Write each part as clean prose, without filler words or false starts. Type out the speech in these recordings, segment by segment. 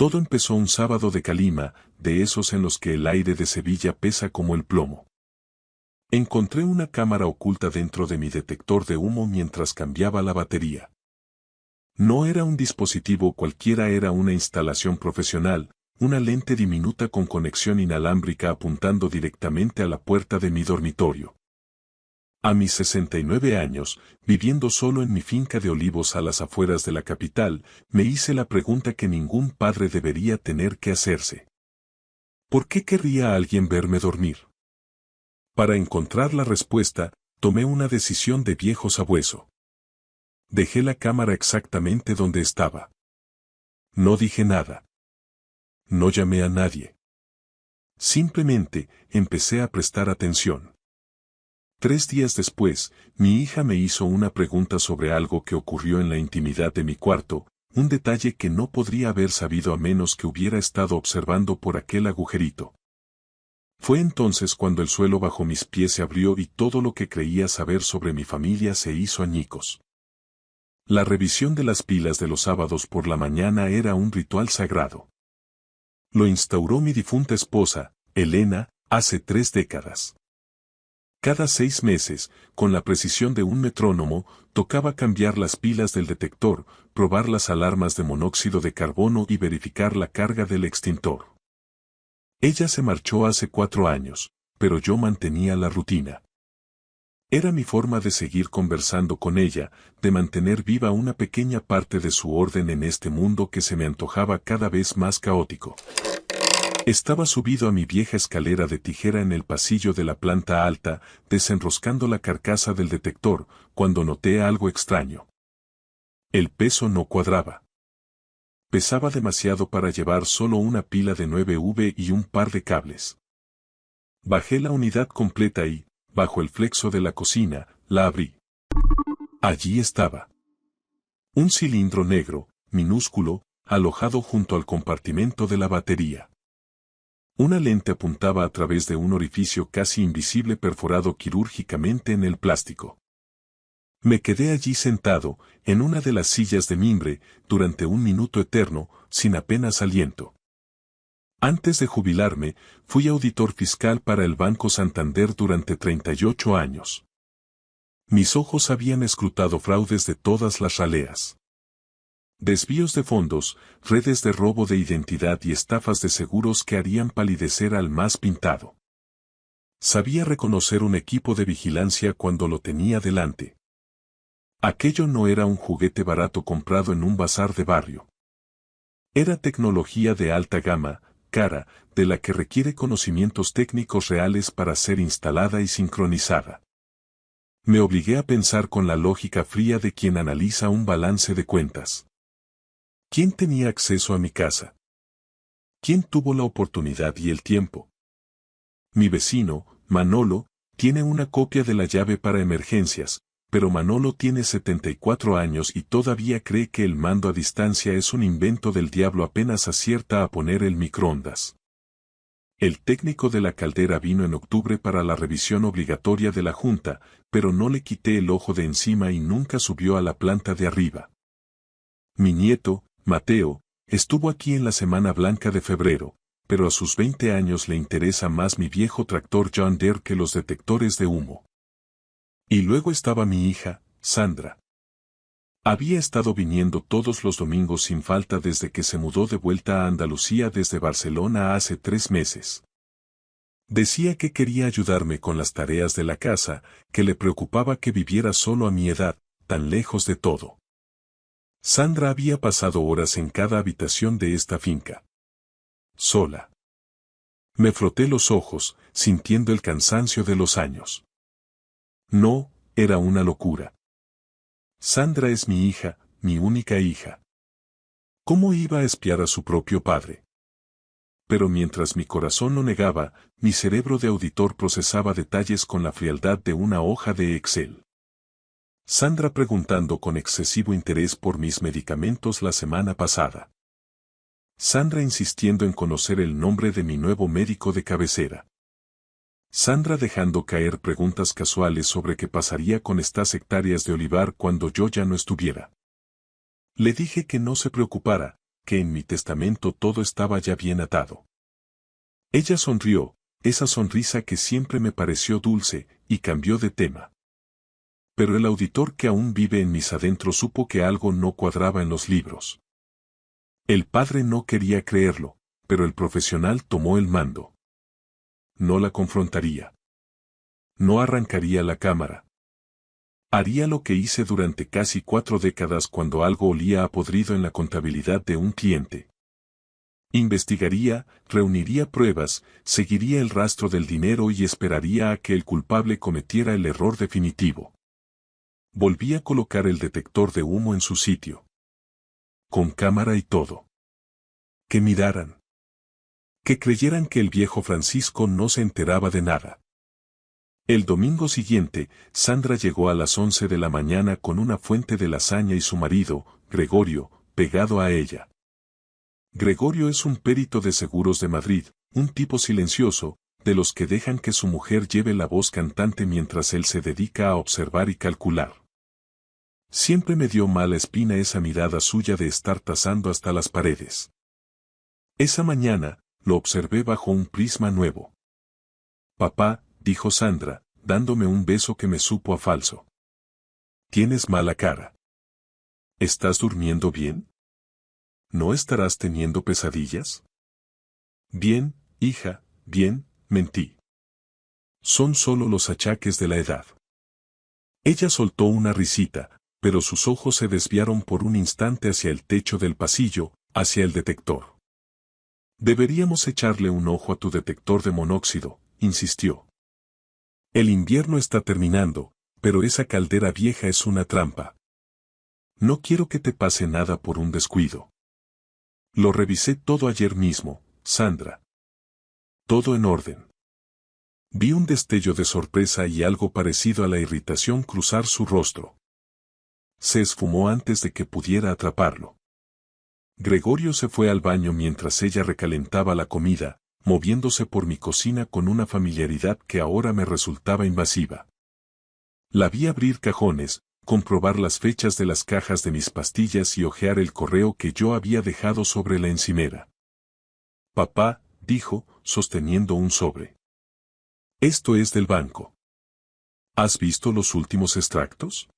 Todo empezó un sábado de calima, de esos en los que el aire de Sevilla pesa como el plomo. Encontré una cámara oculta dentro de mi detector de humo mientras cambiaba la batería. No era un dispositivo cualquiera, era una instalación profesional, una lente diminuta con conexión inalámbrica apuntando directamente a la puerta de mi dormitorio. A mis 69 años, viviendo solo en mi finca de olivos a las afueras de la capital, me hice la pregunta que ningún padre debería tener que hacerse. ¿Por qué querría alguien verme dormir? Para encontrar la respuesta, tomé una decisión de viejo sabueso. Dejé la cámara exactamente donde estaba. No dije nada. No llamé a nadie. Simplemente, empecé a prestar atención. 3 días después, mi hija me hizo una pregunta sobre algo que ocurrió en la intimidad de mi cuarto, un detalle que no podría haber sabido a menos que hubiera estado observando por aquel agujerito. Fue entonces cuando el suelo bajo mis pies se abrió y todo lo que creía saber sobre mi familia se hizo añicos. La revisión de las pilas de los sábados por la mañana era un ritual sagrado. Lo instauró mi difunta esposa, Elena, hace 3 décadas. Cada 6 meses, con la precisión de un metrónomo, tocaba cambiar las pilas del detector, probar las alarmas de monóxido de carbono y verificar la carga del extintor. Ella se marchó hace 4 años, pero yo mantenía la rutina. Era mi forma de seguir conversando con ella, de mantener viva una pequeña parte de su orden en este mundo que se me antojaba cada vez más caótico. Estaba subido a mi vieja escalera de tijera en el pasillo de la planta alta, desenroscando la carcasa del detector, cuando noté algo extraño. El peso no cuadraba. Pesaba demasiado para llevar solo una pila de 9V y un par de cables. Bajé la unidad completa y, bajo el flexo de la cocina, la abrí. Allí estaba. Un cilindro negro, minúsculo, alojado junto al compartimento de la batería. Una lente apuntaba a través de un orificio casi invisible perforado quirúrgicamente en el plástico. Me quedé allí sentado, en una de las sillas de mimbre, durante un minuto eterno, sin apenas aliento. Antes de jubilarme, fui auditor fiscal para el Banco Santander durante 38 años. Mis ojos habían escrutado fraudes de todas las raleas. Desvíos de fondos, redes de robo de identidad y estafas de seguros que harían palidecer al más pintado. Sabía reconocer un equipo de vigilancia cuando lo tenía delante. Aquello no era un juguete barato comprado en un bazar de barrio. Era tecnología de alta gama, cara, de la que requiere conocimientos técnicos reales para ser instalada y sincronizada. Me obligué a pensar con la lógica fría de quien analiza un balance de cuentas. ¿Quién tenía acceso a mi casa? ¿Quién tuvo la oportunidad y el tiempo? Mi vecino, Manolo, tiene una copia de la llave para emergencias, pero Manolo tiene 74 años y todavía cree que el mando a distancia es un invento del diablo. Apenas acierta a poner el microondas. El técnico de la caldera vino en octubre para la revisión obligatoria de la junta, pero no le quité el ojo de encima y nunca subió a la planta de arriba. Mi nieto, Mateo, estuvo aquí en la Semana Blanca de febrero, pero a sus 20 años le interesa más mi viejo tractor John Deere que los detectores de humo. Y luego estaba mi hija, Sandra. Había estado viniendo todos los domingos sin falta desde que se mudó de vuelta a Andalucía desde Barcelona hace 3 meses. Decía que quería ayudarme con las tareas de la casa, que le preocupaba que viviera solo a mi edad, tan lejos de todo. Sandra había pasado horas en cada habitación de esta finca. Sola. Me froté los ojos, sintiendo el cansancio de los años. No, era una locura. Sandra es mi hija, mi única hija. ¿Cómo iba a espiar a su propio padre? Pero mientras mi corazón lo negaba, mi cerebro de auditor procesaba detalles con la frialdad de una hoja de Excel. Sandra preguntando con excesivo interés por mis medicamentos la semana pasada. Sandra insistiendo en conocer el nombre de mi nuevo médico de cabecera. Sandra dejando caer preguntas casuales sobre qué pasaría con estas hectáreas de olivar cuando yo ya no estuviera. Le dije que no se preocupara, que en mi testamento todo estaba ya bien atado. Ella sonrió, esa sonrisa que siempre me pareció dulce, y cambió de tema. Pero el auditor que aún vive en mis adentros supo que algo no cuadraba en los libros. El padre no quería creerlo, pero el profesional tomó el mando. No la confrontaría. No arrancaría la cámara. Haría lo que hice durante casi 4 décadas cuando algo olía a podrido en la contabilidad de un cliente. Investigaría, reuniría pruebas, seguiría el rastro del dinero y esperaría a que el culpable cometiera el error definitivo. Volví a colocar el detector de humo en su sitio. Con cámara y todo. Que miraran. Que creyeran que el viejo Francisco no se enteraba de nada. El domingo siguiente, Sandra llegó a las 11 de la mañana con una fuente de lasaña y su marido, Gregorio, pegado a ella. Gregorio es un perito de seguros de Madrid, un tipo silencioso, de los que dejan que su mujer lleve la voz cantante mientras él se dedica a observar y calcular. Siempre me dio mala espina esa mirada suya de estar tasando hasta las paredes. Esa mañana, lo observé bajo un prisma nuevo. Papá, dijo Sandra, dándome un beso que me supo a falso. Tienes mala cara. ¿Estás durmiendo bien? ¿No estarás teniendo pesadillas? Bien, hija, bien, mentí. Son solo los achaques de la edad. Ella soltó una risita, pero sus ojos se desviaron por un instante hacia el techo del pasillo, hacia el detector. Deberíamos echarle un ojo a tu detector de monóxido, insistió. El invierno está terminando, pero esa caldera vieja es una trampa. No quiero que te pase nada por un descuido. Lo revisé todo ayer mismo, Sandra. Todo en orden. Vi un destello de sorpresa y algo parecido a la irritación cruzar su rostro. Se esfumó antes de que pudiera atraparlo. Gregorio se fue al baño mientras ella recalentaba la comida, moviéndose por mi cocina con una familiaridad que ahora me resultaba invasiva. La vi abrir cajones, comprobar las fechas de las cajas de mis pastillas y hojear el correo que yo había dejado sobre la encimera. Papá, dijo, sosteniendo un sobre. Esto es del banco. ¿Has visto los últimos extractos?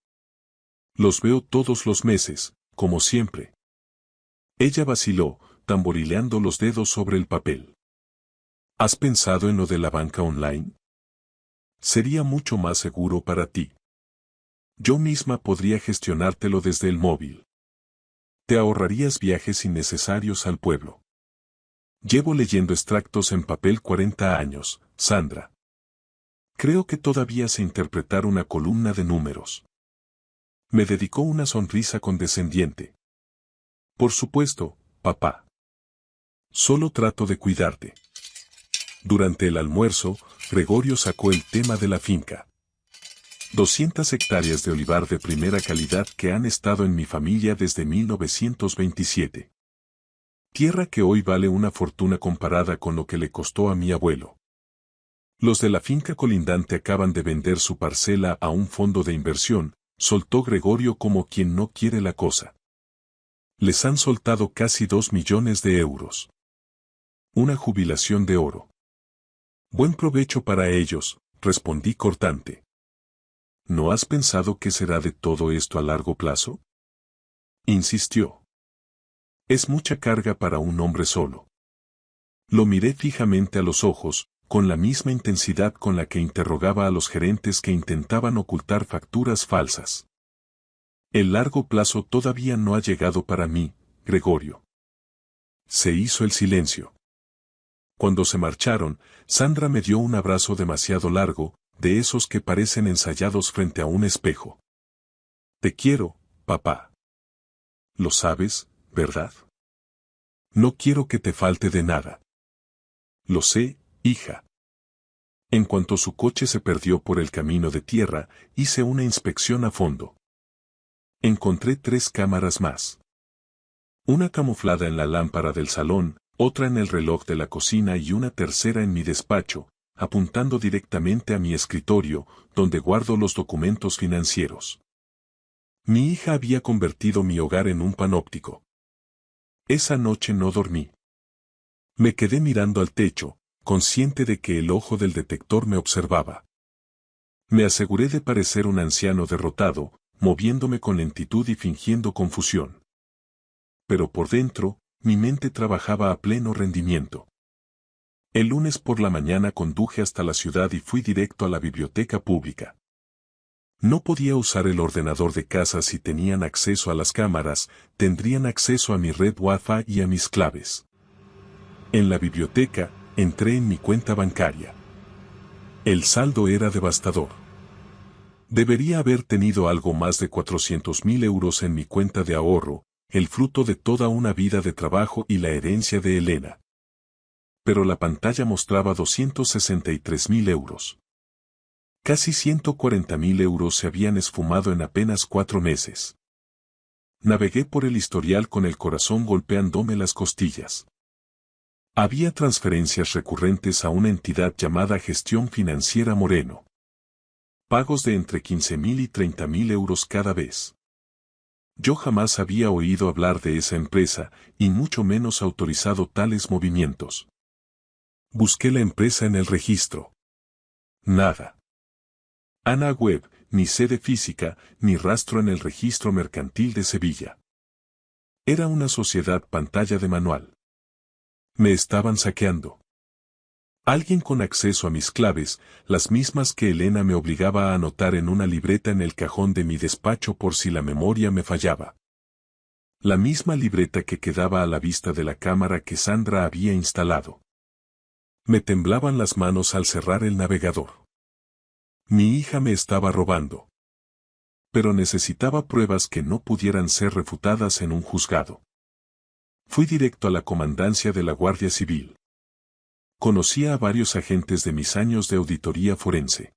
Los veo todos los meses, como siempre. Ella vaciló, tamborileando los dedos sobre el papel. ¿Has pensado en lo de la banca online? Sería mucho más seguro para ti. Yo misma podría gestionártelo desde el móvil. Te ahorrarías viajes innecesarios al pueblo. Llevo leyendo extractos en papel 40 años, Sandra. Creo que todavía sé interpretar una columna de números. Me dedicó una sonrisa condescendiente. Por supuesto, papá. Solo trato de cuidarte. Durante el almuerzo, Gregorio sacó el tema de la finca. 200 hectáreas de olivar de primera calidad que han estado en mi familia desde 1927. Tierra que hoy vale una fortuna comparada con lo que le costó a mi abuelo. Los de la finca colindante acaban de vender su parcela a un fondo de inversión, soltó Gregorio como quien no quiere la cosa. Les han soltado casi 2 millones de euros. Una jubilación de oro. Buen provecho para ellos, respondí cortante. ¿No has pensado qué será de todo esto a largo plazo? Insistió. Es mucha carga para un hombre solo. Lo miré fijamente a los ojos, con la misma intensidad con la que interrogaba a los gerentes que intentaban ocultar facturas falsas. El largo plazo todavía no ha llegado para mí, Gregorio. Se hizo el silencio. Cuando se marcharon, Sandra me dio un abrazo demasiado largo, de esos que parecen ensayados frente a un espejo. Te quiero, papá. Lo sabes, ¿verdad? No quiero que te falte de nada. Lo sé, hija. En cuanto su coche se perdió por el camino de tierra, hice una inspección a fondo. Encontré 3 cámaras más. Una camuflada en la lámpara del salón, otra en el reloj de la cocina y una tercera en mi despacho, apuntando directamente a mi escritorio, donde guardo los documentos financieros. Mi hija había convertido mi hogar en un panóptico. Esa noche no dormí. Me quedé mirando al techo, consciente de que el ojo del detector me observaba. Me aseguré de parecer un anciano derrotado, moviéndome con lentitud y fingiendo confusión. Pero por dentro, mi mente trabajaba a pleno rendimiento. El lunes por la mañana conduje hasta la ciudad y fui directo a la biblioteca pública. No podía usar el ordenador de casa si tenían acceso a las cámaras, tendrían acceso a mi red Wi-Fi y a mis claves. En la biblioteca, entré en mi cuenta bancaria. El saldo era devastador. Debería haber tenido algo más de 400.000 euros en mi cuenta de ahorro, el fruto de toda una vida de trabajo y la herencia de Elena. Pero la pantalla mostraba 263.000 euros. Casi 140.000 euros se habían esfumado en apenas 4 meses. Navegué por el historial con el corazón golpeándome las costillas. Había transferencias recurrentes a una entidad llamada Gestión Financiera Moreno. Pagos de entre 15.000 y 30.000 euros cada vez. Yo jamás había oído hablar de esa empresa, y mucho menos autorizado tales movimientos. Busqué la empresa en el registro. Nada. Ana web, ni sede física, ni rastro en el registro mercantil de Sevilla. Era una sociedad pantalla de manual. Me estaban saqueando. Alguien con acceso a mis claves, las mismas que Elena me obligaba a anotar en una libreta en el cajón de mi despacho por si la memoria me fallaba. La misma libreta que quedaba a la vista de la cámara que Sandra había instalado. Me temblaban las manos al cerrar el navegador. Mi hija me estaba robando. Pero necesitaba pruebas que no pudieran ser refutadas en un juzgado. Fui directo a la comandancia de la Guardia Civil. Conocía a varios agentes de mis años de auditoría forense.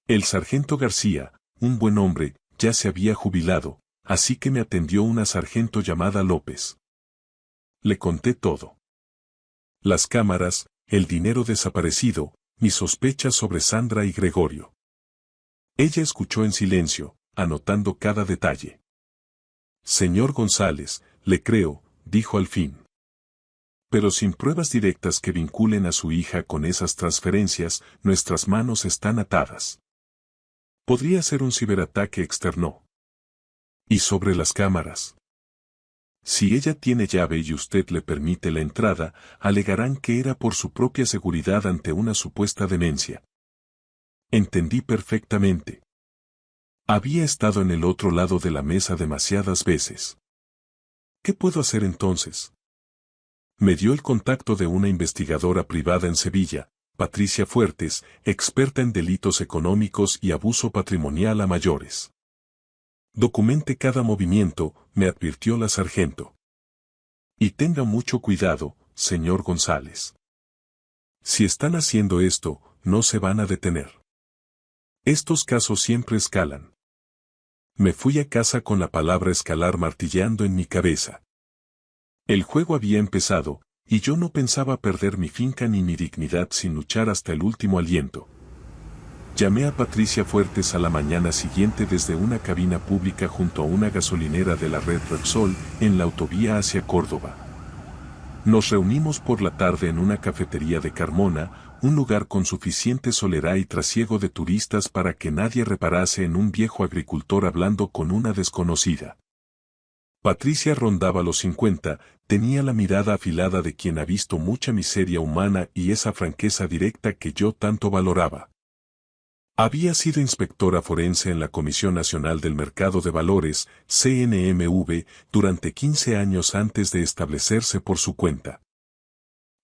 El sargento García, un buen hombre, ya se había jubilado, así que me atendió una sargento llamada López. Le conté todo. Las cámaras, el dinero desaparecido, mis sospechas sobre Sandra y Gregorio. Ella escuchó en silencio, anotando cada detalle. Señor González, le creo, dijo al fin. Pero sin pruebas directas que vinculen a su hija con esas transferencias, nuestras manos están atadas. Podría ser un ciberataque externo. ¿Y sobre las cámaras? Si ella tiene llave y usted le permite la entrada, alegarán que era por su propia seguridad ante una supuesta demencia. Entendí perfectamente. Había estado en el otro lado de la mesa demasiadas veces. ¿Qué puedo hacer entonces? Me dio el contacto de una investigadora privada en Sevilla, Patricia Fuertes, experta en delitos económicos y abuso patrimonial a mayores. Documente cada movimiento, me advirtió la sargento. Y tenga mucho cuidado, señor González. Si están haciendo esto, no se van a detener. Estos casos siempre escalan. Me fui a casa con la palabra escalar martilleando en mi cabeza. El juego había empezado, y yo no pensaba perder mi finca ni mi dignidad sin luchar hasta el último aliento. Llamé a Patricia Fuertes a la mañana siguiente desde una cabina pública junto a una gasolinera de la red Repsol, en la autovía hacia Córdoba. Nos reunimos por la tarde en una cafetería de Carmona, un lugar con suficiente soledad y trasiego de turistas para que nadie reparase en un viejo agricultor hablando con una desconocida. Patricia rondaba los 50, tenía la mirada afilada de quien ha visto mucha miseria humana y esa franqueza directa que yo tanto valoraba. Había sido inspectora forense en la Comisión Nacional del Mercado de Valores, CNMV, durante 15 años antes de establecerse por su cuenta.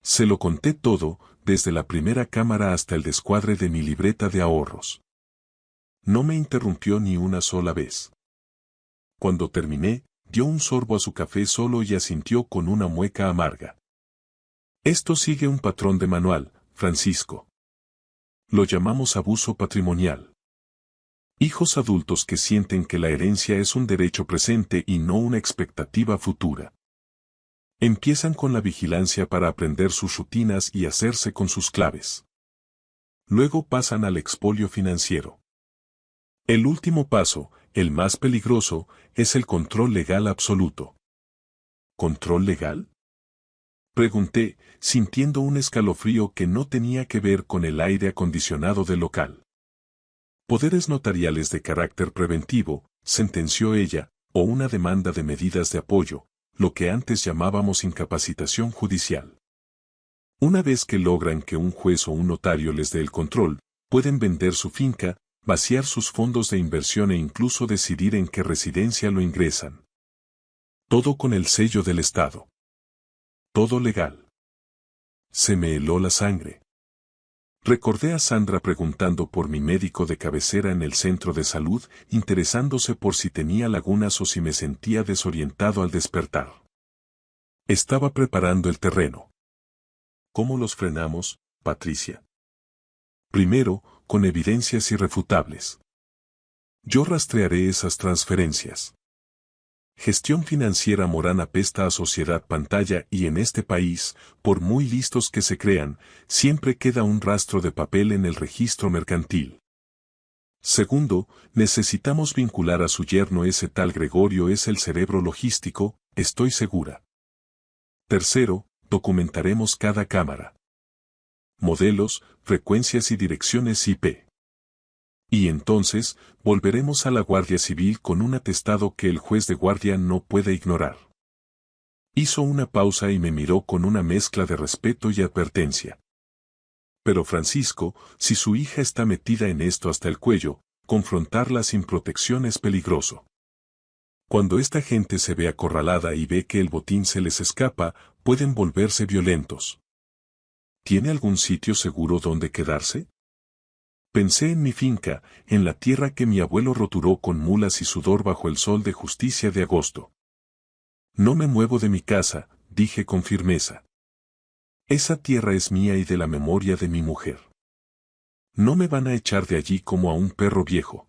Se lo conté todo, desde la primera cámara hasta el descuadre de mi libreta de ahorros. No me interrumpió ni una sola vez. Cuando terminé, dio un sorbo a su café solo y asintió con una mueca amarga. Esto sigue un patrón de manual, Francisco. Lo llamamos abuso patrimonial. Hijos adultos que sienten que la herencia es un derecho presente y no una expectativa futura. Empiezan con la vigilancia para aprender sus rutinas y hacerse con sus claves. Luego pasan al expolio financiero. El último paso, el más peligroso, es el control legal absoluto. ¿Control legal? Pregunté, sintiendo un escalofrío que no tenía que ver con el aire acondicionado del local. Poderes notariales de carácter preventivo, sentenció ella, o una demanda de medidas de apoyo, lo que antes llamábamos incapacitación judicial. Una vez que logran que un juez o un notario les dé el control, pueden vender su finca, vaciar sus fondos de inversión e incluso decidir en qué residencia lo ingresan. Todo con el sello del Estado. Todo legal. Se me heló la sangre. Recordé a Sandra preguntando por mi médico de cabecera en el centro de salud, interesándose por si tenía lagunas o si me sentía desorientado al despertar. Estaba preparando el terreno. ¿Cómo los frenamos, Patricia? Primero, con evidencias irrefutables. Yo rastrearé esas transferencias. Gestión financiera Morán apesta a sociedad pantalla y en este país, por muy listos que se crean, siempre queda un rastro de papel en el registro mercantil. Segundo, necesitamos vincular a su yerno. Ese tal Gregorio es el cerebro logístico, estoy segura. Tercero, documentaremos cada cámara. Modelos, frecuencias y direcciones IP. Y entonces, volveremos a la Guardia Civil con un atestado que el juez de guardia no puede ignorar. Hizo una pausa y me miró con una mezcla de respeto y advertencia. Pero Francisco, si su hija está metida en esto hasta el cuello, confrontarla sin protección es peligroso. Cuando esta gente se ve acorralada y ve que el botín se les escapa, pueden volverse violentos. ¿Tiene algún sitio seguro donde quedarse? Pensé en mi finca, en la tierra que mi abuelo roturó con mulas y sudor bajo el sol de justicia de agosto. No me muevo de mi casa, dije con firmeza. Esa tierra es mía y de la memoria de mi mujer. No me van a echar de allí como a un perro viejo.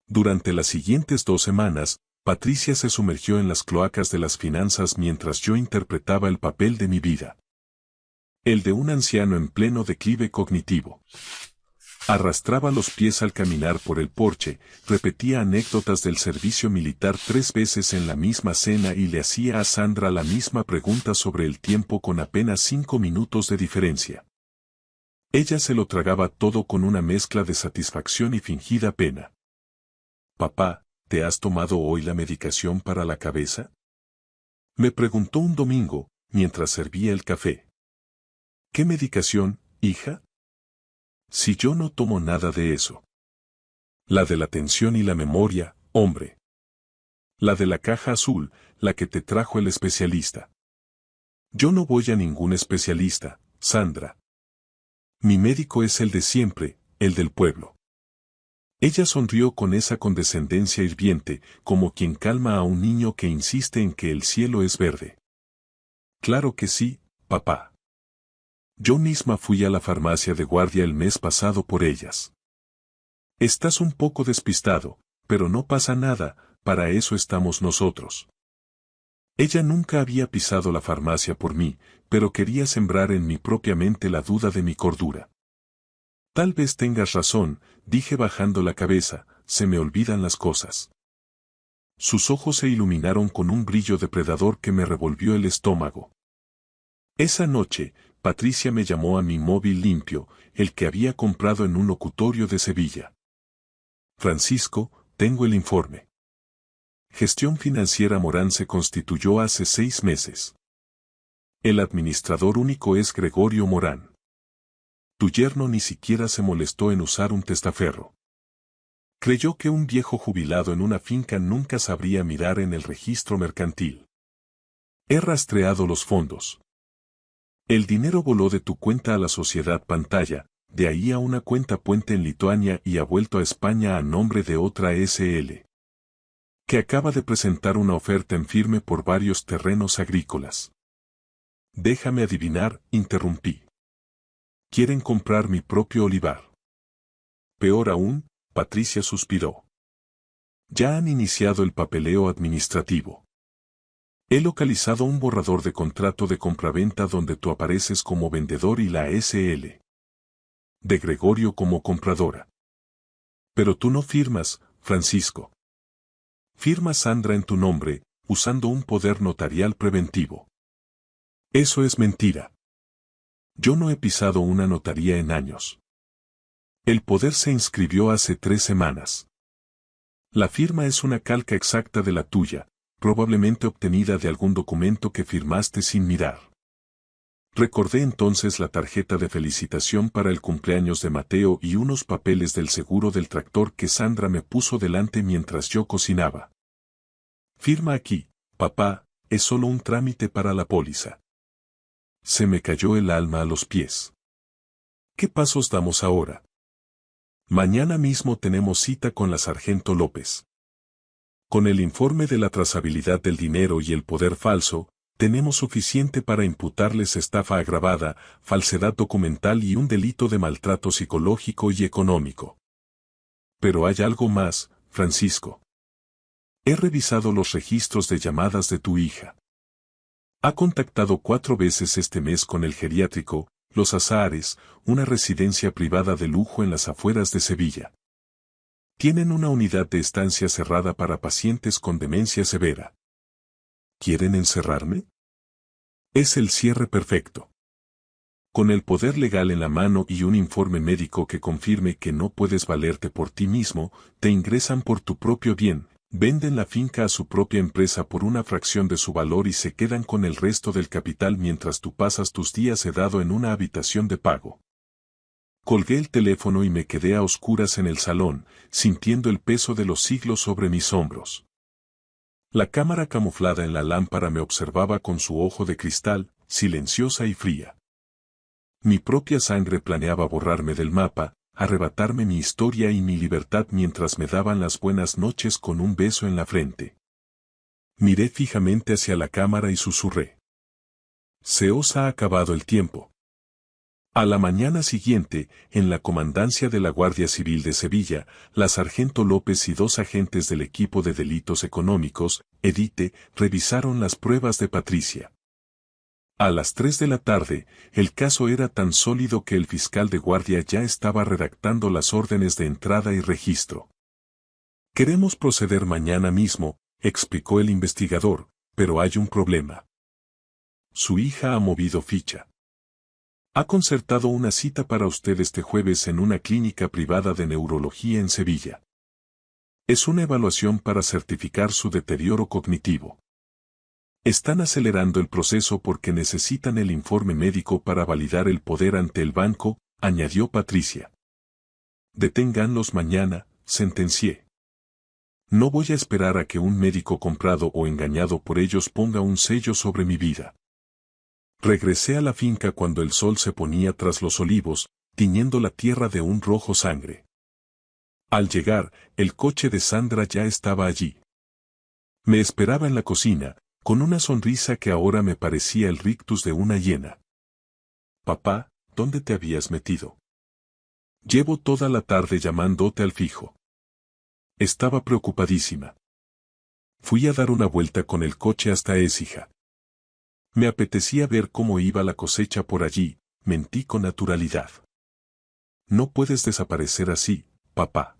Durante las siguientes 2 semanas, Patricia se sumergió en las cloacas de las finanzas mientras yo interpretaba el papel de mi vida. El de un anciano en pleno declive cognitivo. Arrastraba los pies al caminar por el porche, repetía anécdotas del servicio militar 3 veces en la misma cena y le hacía a Sandra la misma pregunta sobre el tiempo con apenas 5 minutos de diferencia. Ella se lo tragaba todo con una mezcla de satisfacción y fingida pena. «Papá, ¿te has tomado hoy la medicación para la cabeza?», me preguntó un domingo, mientras servía el café. «¿Qué medicación, hija?». Si yo no tomo nada de eso. La de la atención y la memoria, hombre. La de la caja azul, la que te trajo el especialista. Yo no voy a ningún especialista, Sandra. Mi médico es el de siempre, el del pueblo. Ella sonrió con esa condescendencia hirviente, como quien calma a un niño que insiste en que el cielo es verde. Claro que sí, papá. Yo misma fui a la farmacia de guardia el mes pasado por ellas. Estás un poco despistado, pero no pasa nada, para eso estamos nosotros. Ella nunca había pisado la farmacia por mí, pero quería sembrar en mi propia mente la duda de mi cordura. Tal vez tengas razón, dije bajando la cabeza, se me olvidan las cosas. Sus ojos se iluminaron con un brillo depredador que me revolvió el estómago. Esa noche, Patricia me llamó a mi móvil limpio, el que había comprado en un locutorio de Sevilla. Francisco, tengo el informe. Gestión Financiera Morán se constituyó hace 6 meses. El administrador único es Gregorio Morán. Tu yerno ni siquiera se molestó en usar un testaferro. Creyó que un viejo jubilado en una finca nunca sabría mirar en el registro mercantil. He rastreado los fondos. El dinero voló de tu cuenta a la sociedad pantalla, de ahí a una cuenta puente en Lituania y ha vuelto a España a nombre de otra SL. Que acaba de presentar una oferta en firme por varios terrenos agrícolas. Déjame adivinar, interrumpí. Quieren comprar mi propio olivar. Peor aún, Patricia suspiró. Ya han iniciado el papeleo administrativo. He localizado un borrador de contrato de compraventa donde tú apareces como vendedor y la SL. De Gregorio como compradora. Pero tú no firmas, Francisco. Firma Sandra en tu nombre, usando un poder notarial preventivo. Eso es mentira. Yo no he pisado una notaría en años. El poder se inscribió hace 3 semanas. La firma es una calca exacta de la tuya, probablemente obtenida de algún documento que firmaste sin mirar. Recordé entonces la tarjeta de felicitación para el cumpleaños de Mateo y unos papeles del seguro del tractor que Sandra me puso delante mientras yo cocinaba. Firma aquí, papá, es solo un trámite para la póliza. Se me cayó el alma a los pies. ¿Qué pasos damos ahora? Mañana mismo tenemos cita con la sargento López. Con el informe de la trazabilidad del dinero y el poder falso, tenemos suficiente para imputarles estafa agravada, falsedad documental y un delito de maltrato psicológico y económico. Pero hay algo más, Francisco. He revisado los registros de llamadas de tu hija. Ha contactado 4 veces este mes con el geriátrico, Los Azahares, una residencia privada de lujo en las afueras de Sevilla. Tienen una unidad de estancia cerrada para pacientes con demencia severa. ¿Quieren encerrarme? Es el cierre perfecto. Con el poder legal en la mano y un informe médico que confirme que no puedes valerte por ti mismo, te ingresan por tu propio bien, venden la finca a su propia empresa por una fracción de su valor y se quedan con el resto del capital mientras tú pasas tus días sedado en una habitación de pago. Colgué el teléfono y me quedé a oscuras en el salón, sintiendo el peso de los siglos sobre mis hombros. La cámara camuflada en la lámpara me observaba con su ojo de cristal, silenciosa y fría. Mi propia sangre planeaba borrarme del mapa, arrebatarme mi historia y mi libertad mientras me daban las buenas noches con un beso en la frente. Miré fijamente hacia la cámara y susurré. Se os ha acabado el tiempo. A la mañana siguiente, en la comandancia de la Guardia Civil de Sevilla, la sargento López y 2 agentes del equipo de delitos económicos, EDITE, revisaron las pruebas de Patricia. A las 3 de la tarde, el caso era tan sólido que el fiscal de guardia ya estaba redactando las órdenes de entrada y registro. Queremos proceder mañana mismo, explicó el investigador, pero hay un problema. Su hija ha movido ficha. Ha concertado una cita para usted este jueves en una clínica privada de neurología en Sevilla. Es una evaluación para certificar su deterioro cognitivo. Están acelerando el proceso porque necesitan el informe médico para validar el poder ante el banco, añadió Patricia. Deténganlos mañana, sentencié. No voy a esperar a que un médico comprado o engañado por ellos ponga un sello sobre mi vida. Regresé a la finca cuando el sol se ponía tras los olivos, tiñendo la tierra de un rojo sangre. Al llegar, el coche de Sandra ya estaba allí. Me esperaba en la cocina, con una sonrisa que ahora me parecía el rictus de una hiena. Papá, ¿dónde te habías metido? Llevo toda la tarde llamándote al fijo. Estaba preocupadísima. Fui a dar una vuelta con el coche hasta Écija. Me apetecía ver cómo iba la cosecha por allí, mentí con naturalidad. No puedes desaparecer así, papá.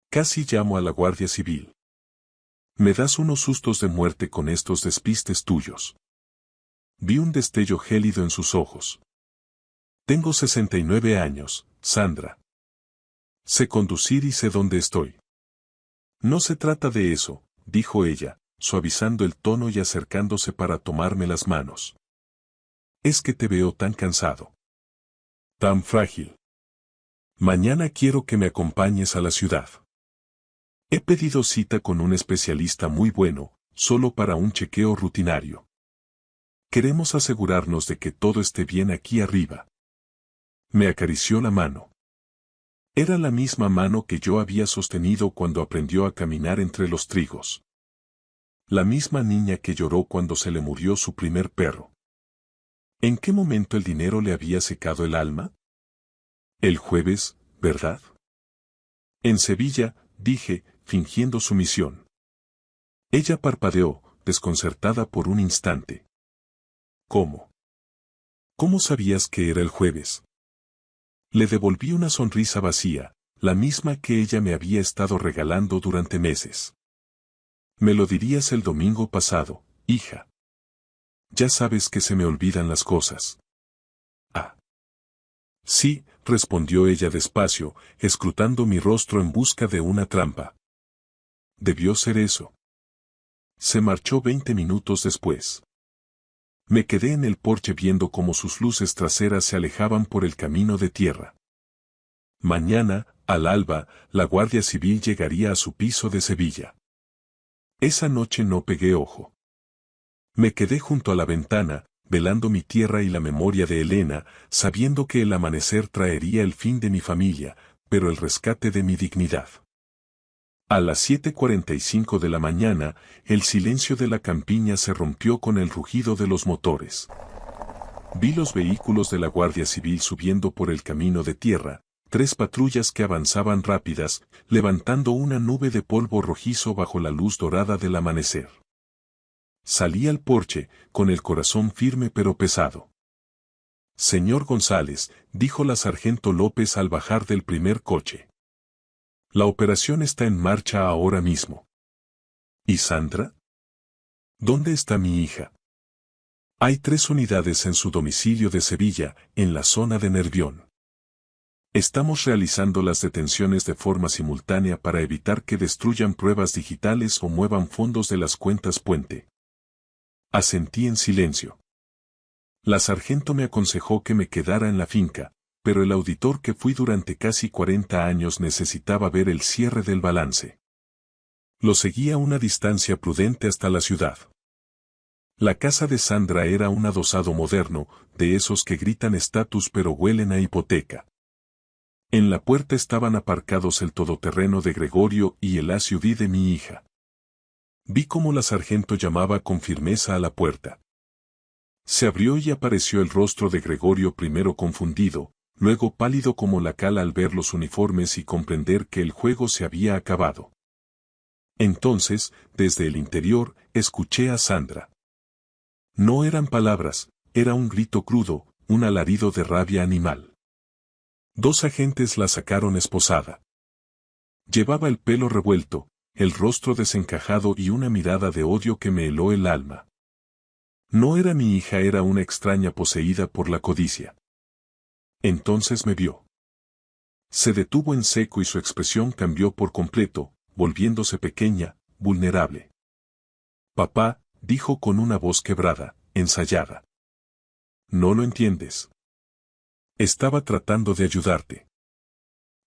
Casi llamo a la Guardia Civil. Me das unos sustos de muerte con estos despistes tuyos. Vi un destello gélido en sus ojos. Tengo 69 años, Sandra. Sé conducir y sé dónde estoy. No se trata de eso, dijo ella, suavizando el tono y acercándose para tomarme las manos. Es que te veo tan cansado. Tan frágil. Mañana quiero que me acompañes a la ciudad. He pedido cita con un especialista muy bueno, solo para un chequeo rutinario. Queremos asegurarnos de que todo esté bien aquí arriba. Me acarició la mano. Era la misma mano que yo había sostenido cuando aprendió a caminar entre los trigos. La misma niña que lloró cuando se le murió su primer perro. ¿En qué momento el dinero le había secado el alma? El jueves, ¿verdad? En Sevilla, dije, fingiendo sumisión. Ella parpadeó, desconcertada por un instante. ¿Cómo? ¿Cómo sabías que era el jueves? Le devolví una sonrisa vacía, la misma que ella me había estado regalando durante meses. Me lo dirías el domingo pasado, hija. Ya sabes que se me olvidan las cosas. Ah. Sí, respondió ella despacio, escrutando mi rostro en busca de una trampa. Debió ser eso. Se marchó 20 minutos después. Me quedé en el porche viendo cómo sus luces traseras se alejaban por el camino de tierra. Mañana, al alba, la Guardia Civil llegaría a su piso de Sevilla. Esa noche no pegué ojo. Me quedé junto a la ventana, velando mi tierra y la memoria de Elena, sabiendo que el amanecer traería el fin de mi familia, pero el rescate de mi dignidad. A las 7:45 de la mañana, el silencio de la campiña se rompió con el rugido de los motores. Vi los vehículos de la Guardia Civil subiendo por el camino de tierra, 3 patrullas que avanzaban rápidas, levantando una nube de polvo rojizo bajo la luz dorada del amanecer. Salí al porche, con el corazón firme pero pesado. Señor González, dijo la sargento López al bajar del primer coche. La operación está en marcha ahora mismo. ¿Y Sandra? ¿Dónde está mi hija? Hay 3 unidades en su domicilio de Sevilla, en la zona de Nervión. Estamos realizando las detenciones de forma simultánea para evitar que destruyan pruebas digitales o muevan fondos de las cuentas puente. Asentí en silencio. La sargento me aconsejó que me quedara en la finca, pero el auditor que fui durante casi 40 años necesitaba ver el cierre del balance. Lo seguí a una distancia prudente hasta la ciudad. La casa de Sandra era un adosado moderno, de esos que gritan estatus pero huelen a hipoteca. En la puerta estaban aparcados el todoterreno de Gregorio y el SUV de mi hija. Vi cómo la sargento llamaba con firmeza a la puerta. Se abrió y apareció el rostro de Gregorio, primero confundido, luego pálido como la cal al ver los uniformes y comprender que el juego se había acabado. Entonces, desde el interior, escuché a Sandra. No eran palabras, era un grito crudo, un alarido de rabia animal. 2 agentes la sacaron esposada. Llevaba el pelo revuelto, el rostro desencajado y una mirada de odio que me heló el alma. No era mi hija, era una extraña poseída por la codicia. Entonces me vio. Se detuvo en seco y su expresión cambió por completo, volviéndose pequeña, vulnerable. Papá, dijo con una voz quebrada, ensayada. No lo entiendes. Estaba tratando de ayudarte.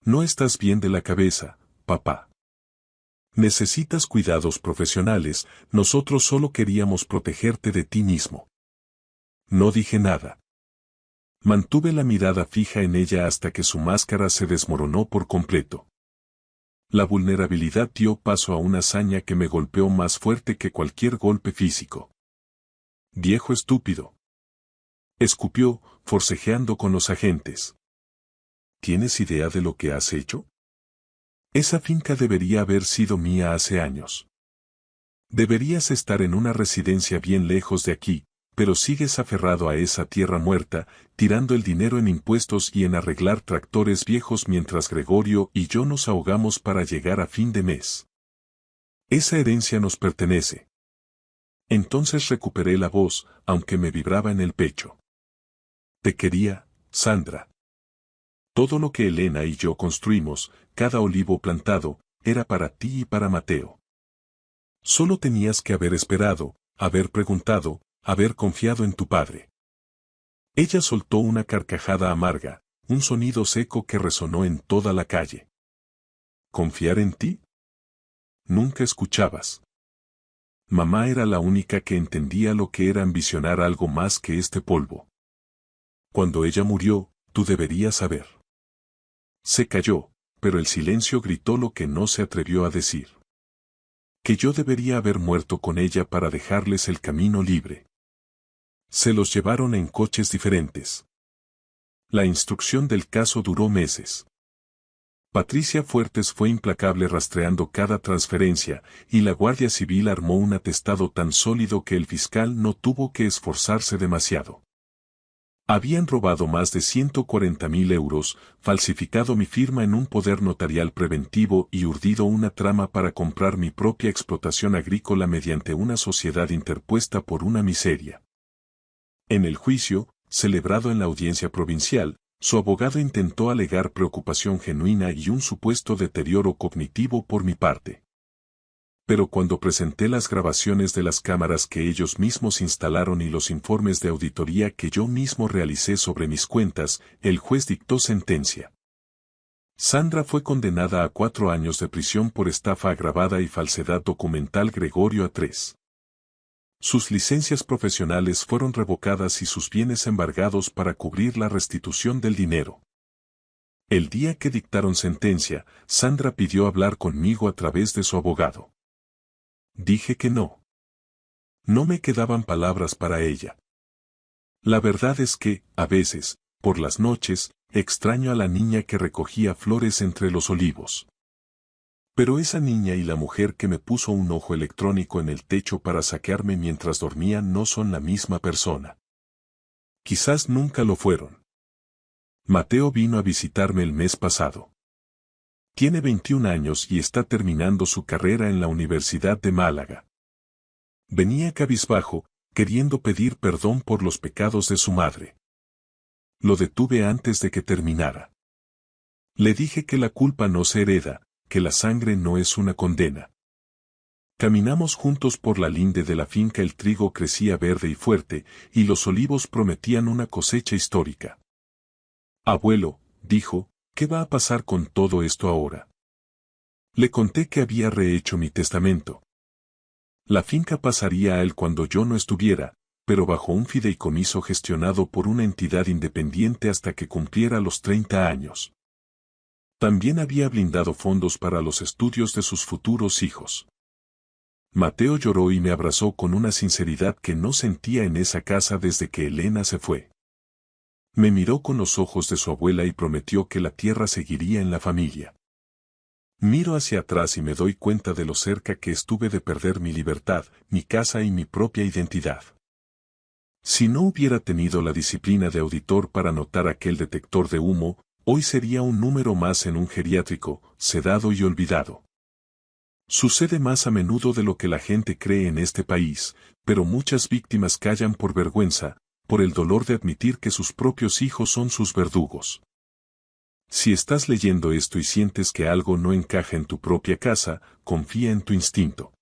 No estás bien de la cabeza, papá. Necesitas cuidados profesionales, nosotros solo queríamos protegerte de ti mismo. No dije nada. Mantuve la mirada fija en ella hasta que su máscara se desmoronó por completo. La vulnerabilidad dio paso a una hazaña que me golpeó más fuerte que cualquier golpe físico. Viejo estúpido. Escupió, forcejeando con los agentes. ¿Tienes idea de lo que has hecho? Esa finca debería haber sido mía hace años. Deberías estar en una residencia bien lejos de aquí, pero sigues aferrado a esa tierra muerta, tirando el dinero en impuestos y en arreglar tractores viejos mientras Gregorio y yo nos ahogamos para llegar a fin de mes. Esa herencia nos pertenece. Entonces recuperé la voz, aunque me vibraba en el pecho. Te quería, Sandra. Todo lo que Elena y yo construimos, cada olivo plantado, era para ti y para Mateo. Solo tenías que haber esperado, haber preguntado, haber confiado en tu padre. Ella soltó una carcajada amarga, un sonido seco que resonó en toda la calle. ¿Confiar en ti? Nunca escuchabas. Mamá era la única que entendía lo que era ambicionar algo más que este polvo. Cuando ella murió, tú deberías saber. Se calló, pero el silencio gritó lo que no se atrevió a decir. Que yo debería haber muerto con ella para dejarles el camino libre. Se los llevaron en coches diferentes. La instrucción del caso duró meses. Patricia Fuertes fue implacable rastreando cada transferencia, y la Guardia Civil armó un atestado tan sólido que el fiscal no tuvo que esforzarse demasiado. Habían robado más de 140.000 euros, falsificado mi firma en un poder notarial preventivo y urdido una trama para comprar mi propia explotación agrícola mediante una sociedad interpuesta por una miseria. En el juicio, celebrado en la audiencia provincial, su abogado intentó alegar preocupación genuina y un supuesto deterioro cognitivo por mi parte. Pero cuando presenté las grabaciones de las cámaras que ellos mismos instalaron y los informes de auditoría que yo mismo realicé sobre mis cuentas, el juez dictó sentencia. Sandra fue condenada a 4 años de prisión por estafa agravada y falsedad documental, Gregorio a 3. Sus licencias profesionales fueron revocadas y sus bienes embargados para cubrir la restitución del dinero. El día que dictaron sentencia, Sandra pidió hablar conmigo a través de su abogado. Dije que no. No me quedaban palabras para ella. La verdad es que, a veces, por las noches, extraño a la niña que recogía flores entre los olivos. Pero esa niña y la mujer que me puso un ojo electrónico en el techo para saquearme mientras dormía no son la misma persona. Quizás nunca lo fueron. Mateo vino a visitarme el mes pasado. Tiene 21 años y está terminando su carrera en la Universidad de Málaga. Venía cabizbajo, queriendo pedir perdón por los pecados de su madre. Lo detuve antes de que terminara. Le dije que la culpa no se hereda, que la sangre no es una condena. Caminamos juntos por la linde de la finca. El trigo crecía verde y fuerte, y los olivos prometían una cosecha histórica. Abuelo, dijo, ¿qué va a pasar con todo esto ahora? Le conté que había rehecho mi testamento. La finca pasaría a él cuando yo no estuviera, pero bajo un fideicomiso gestionado por una entidad independiente hasta que cumpliera los 30 años. También había blindado fondos para los estudios de sus futuros hijos. Mateo lloró y me abrazó con una sinceridad que no sentía en esa casa desde que Elena se fue. Me miró con los ojos de su abuela y prometió que la tierra seguiría en la familia. Miro hacia atrás y me doy cuenta de lo cerca que estuve de perder mi libertad, mi casa y mi propia identidad. Si no hubiera tenido la disciplina de auditor para notar aquel detector de humo, hoy sería un número más en un geriátrico, sedado y olvidado. Sucede más a menudo de lo que la gente cree en este país, pero muchas víctimas callan por vergüenza, por el dolor de admitir que sus propios hijos son sus verdugos. Si estás leyendo esto y sientes que algo no encaja en tu propia casa, confía en tu instinto.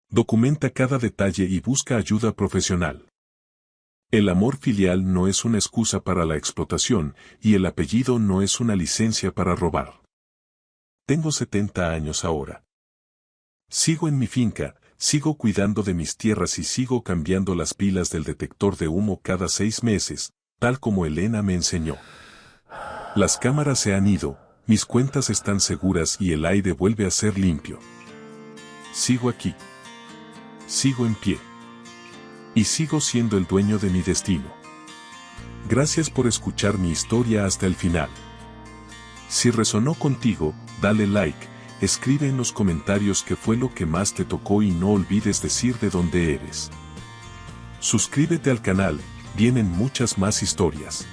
Documenta cada detalle y busca ayuda profesional. El amor filial no es una excusa para la explotación, y el apellido no es una licencia para robar. Tengo 70 años ahora. Sigo en mi finca, sigo cuidando de mis tierras y sigo cambiando las pilas del detector de humo cada 6 meses, tal como Elena me enseñó. Las cámaras se han ido, mis cuentas están seguras y el aire vuelve a ser limpio. Sigo aquí. Sigo en pie. Y sigo siendo el dueño de mi destino. Gracias por escuchar mi historia hasta el final. Si resonó contigo, dale like, escribe en los comentarios qué fue lo que más te tocó y no olvides decir de dónde eres. Suscríbete al canal, vienen muchas más historias.